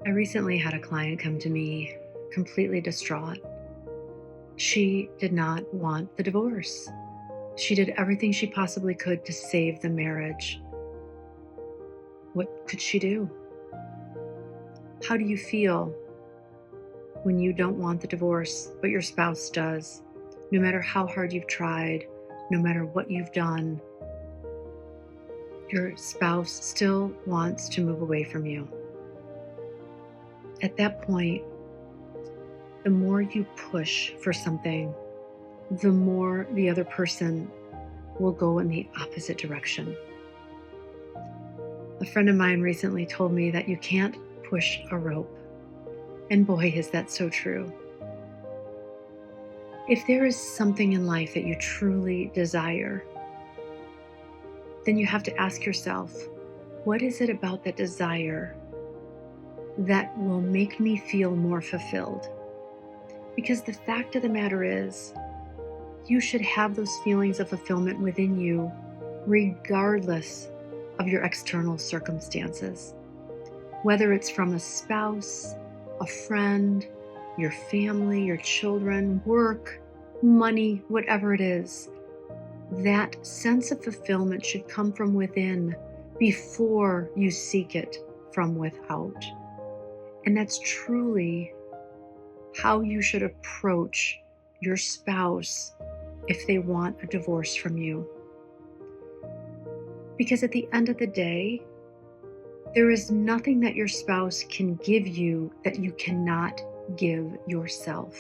I recently had a client come to me completely distraught. She did not want the divorce. She did everything she possibly could to save the marriage. What could she do? How do you feel when you don't want the divorce, but your spouse does? No matter how hard you've tried, no matter what you've done, your spouse still wants to move away from you. At that point, the more you push for something, the more the other person will go in the opposite direction. A friend of mine recently told me that you can't push a rope. And boy, is that so true. If there is something in life that you truly desire, then you have to ask yourself, what is it about that desire that will make me feel more fulfilled? Because the fact of the matter is, you should have those feelings of fulfillment within you, regardless of your external circumstances. Whether it's from a spouse, a friend, your family, your children, work, money, whatever it is, that sense of fulfillment should come from within before you seek it from without. And that's truly how you should approach your spouse if they want a divorce from you. Because at the end of the day, there is nothing that your spouse can give you that you cannot give yourself.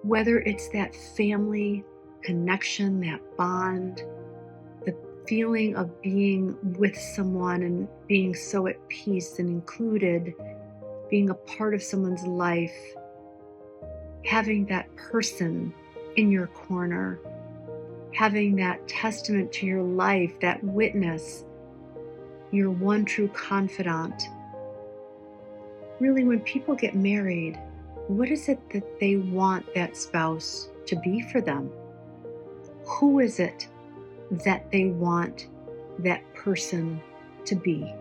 Whether it's that family connection, that bond, the feeling of being with someone and being so at peace and included, being a part of someone's life, having that person in your corner, having that testament to your life, that witness, your one true confidant. Really, when people get married, what is it that they want that spouse to be for them? Who is it that they want that person to be?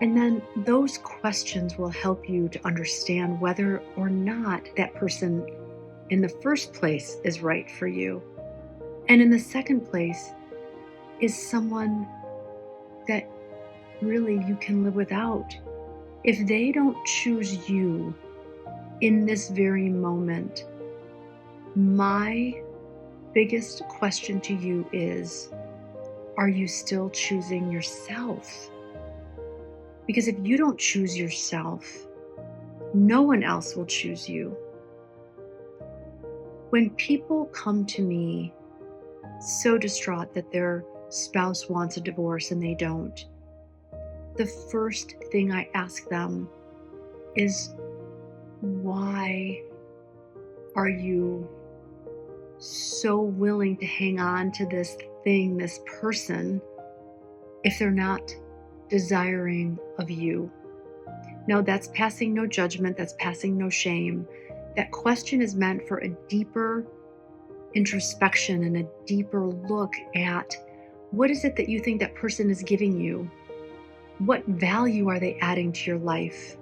And then those questions will help you to understand whether or not that person in the first place is right for you. And in the second place, is someone that really you can live without. If they don't choose you in this very moment, my biggest question to you is, are you still choosing yourself? Because if you don't choose yourself, no one else will choose you. When people come to me so distraught that their spouse wants a divorce and they don't, the first thing I ask them is, why are you so willing to hang on to this thing, this person, if they're not desiring of you? Now, that's passing no judgment, that's passing no shame. That question is meant for a deeper introspection and a deeper look at, what is it that you think that person is giving you? What value are they adding to your life?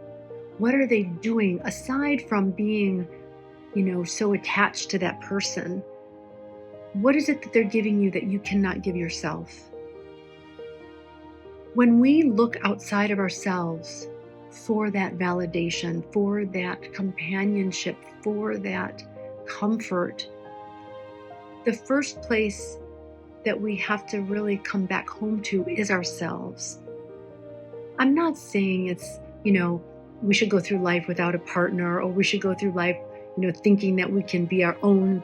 What are they doing aside from being, so attached to that person? What is it that they're giving you that you cannot give yourself? When we look outside of ourselves for that validation, for that companionship, for that comfort, the first place that we have to really come back home to is ourselves. I'm not saying it's, we should go through life without a partner, or we should go through life, thinking that we can be our own,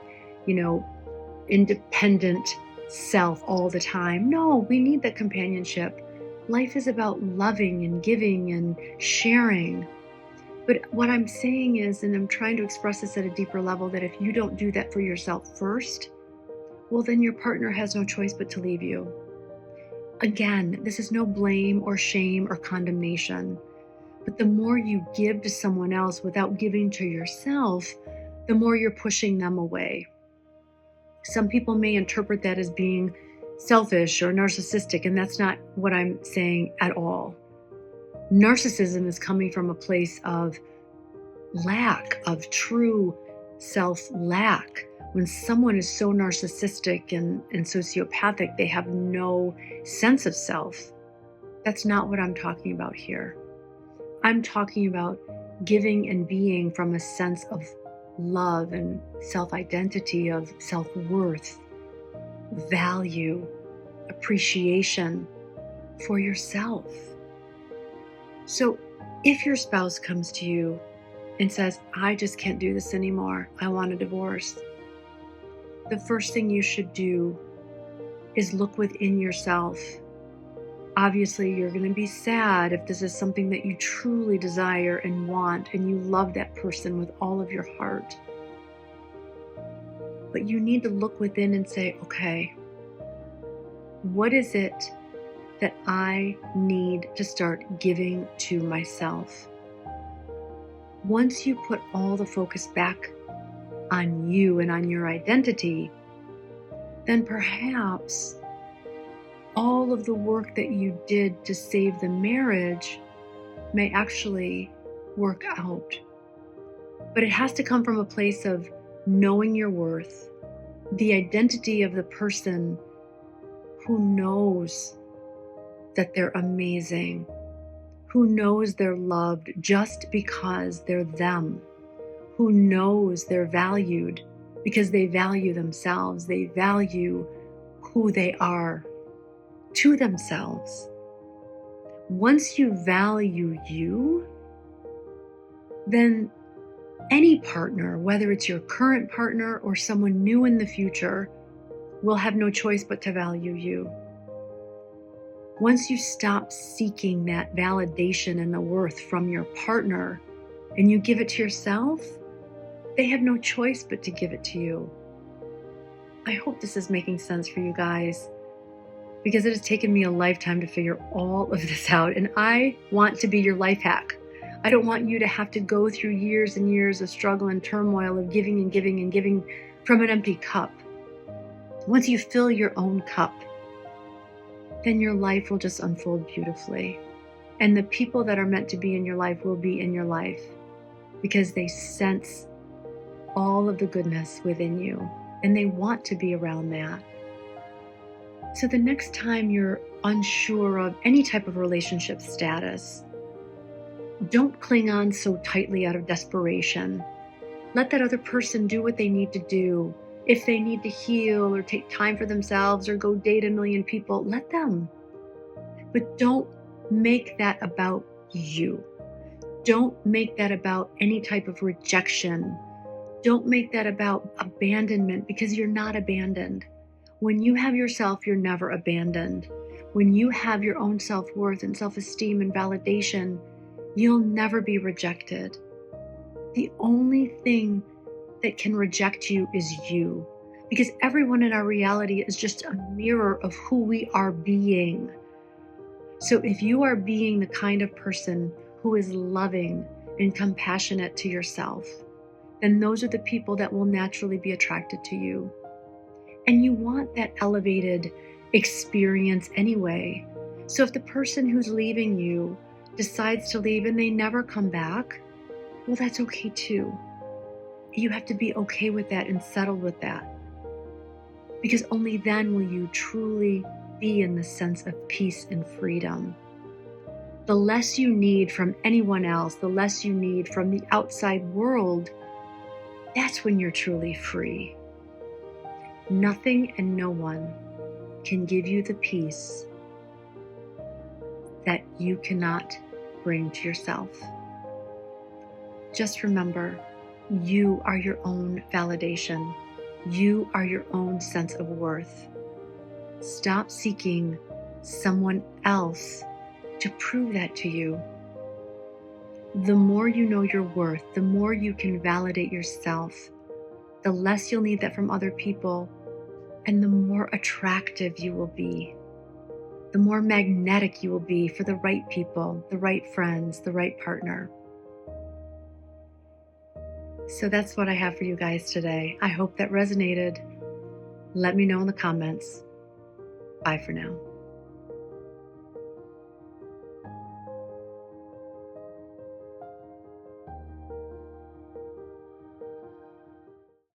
independent self all the time. No, we need that companionship. Life is about loving and giving and sharing. But what I'm saying is, and I'm trying to express this at a deeper level, that if you don't do that for yourself first, well, then your partner has no choice but to leave you. Again, this is no blame or shame or condemnation, but the more you give to someone else without giving to yourself, the more you're pushing them away. Some people may interpret that as being selfish or narcissistic, and that's not what I'm saying at all. Narcissism is coming from a place of lack, of true self-lack. When someone is so narcissistic and sociopathic, they have no sense of self. That's not what I'm talking about here. I'm talking about giving and being from a sense of love and self-identity, of self-worth, value, appreciation for yourself. So if your spouse comes to you and says, I just can't do this anymore, I want a divorce, the first thing you should do is look within yourself. Obviously, you're going to be sad if this is something that you truly desire and want, and you love that person with all of your heart. But you need to look within and say, okay, what is it that I need to start giving to myself? Once you put all the focus back on you and on your identity, then perhaps all of the work that you did to save the marriage may actually work out. But it has to come from a place of knowing your worth, the identity of the person who knows that they're amazing, who knows they're loved just because they're them, who knows they're valued because they value themselves, they value who they are to themselves. Once you value you, then any partner, whether it's your current partner or someone new in the future, will have no choice but to value you. Once you stop seeking that validation and the worth from your partner and you give it to yourself, they have no choice but to give it to you. I hope this is making sense for you guys, because it has taken me a lifetime to figure all of this out, and I want to be your life hack. I don't want you to have to go through years and years of struggle and turmoil of giving and giving and giving from an empty cup. Once you fill your own cup, then your life will just unfold beautifully. And the people that are meant to be in your life will be in your life because they sense all of the goodness within you and they want to be around that. So the next time you're unsure of any type of relationship status, don't cling on so tightly out of desperation. Let that other person do what they need to do. If they need to heal or take time for themselves or go date a million people, let them. But don't make that about you. Don't make that about any type of rejection. Don't make that about abandonment, because you're not abandoned. When you have yourself, you're never abandoned. When you have your own self-worth and self-esteem and validation, you'll never be rejected. The only thing that can reject you is you, because everyone in our reality is just a mirror of who we are being. So if you are being the kind of person who is loving and compassionate to yourself, then those are the people that will naturally be attracted to you. And you want that elevated experience anyway. So if the person who's leaving you decides to leave and they never come back, well, that's okay too. You have to be okay with that and settle with that. Because only then will you truly be in the sense of peace and freedom. The less you need from anyone else, the less you need from the outside world, that's when you're truly free. Nothing and no one can give you the peace that you cannot bring to yourself. Just remember, you are your own validation. You are your own sense of worth. Stop seeking someone else to prove that to you. The more you know your worth, the more you can validate yourself, the less you'll need that from other people, and the more attractive you will be. The more magnetic you will be for the right people, the right friends, the right partner. So that's what I have for you guys today. I hope that resonated. Let me know in the comments. Bye for now.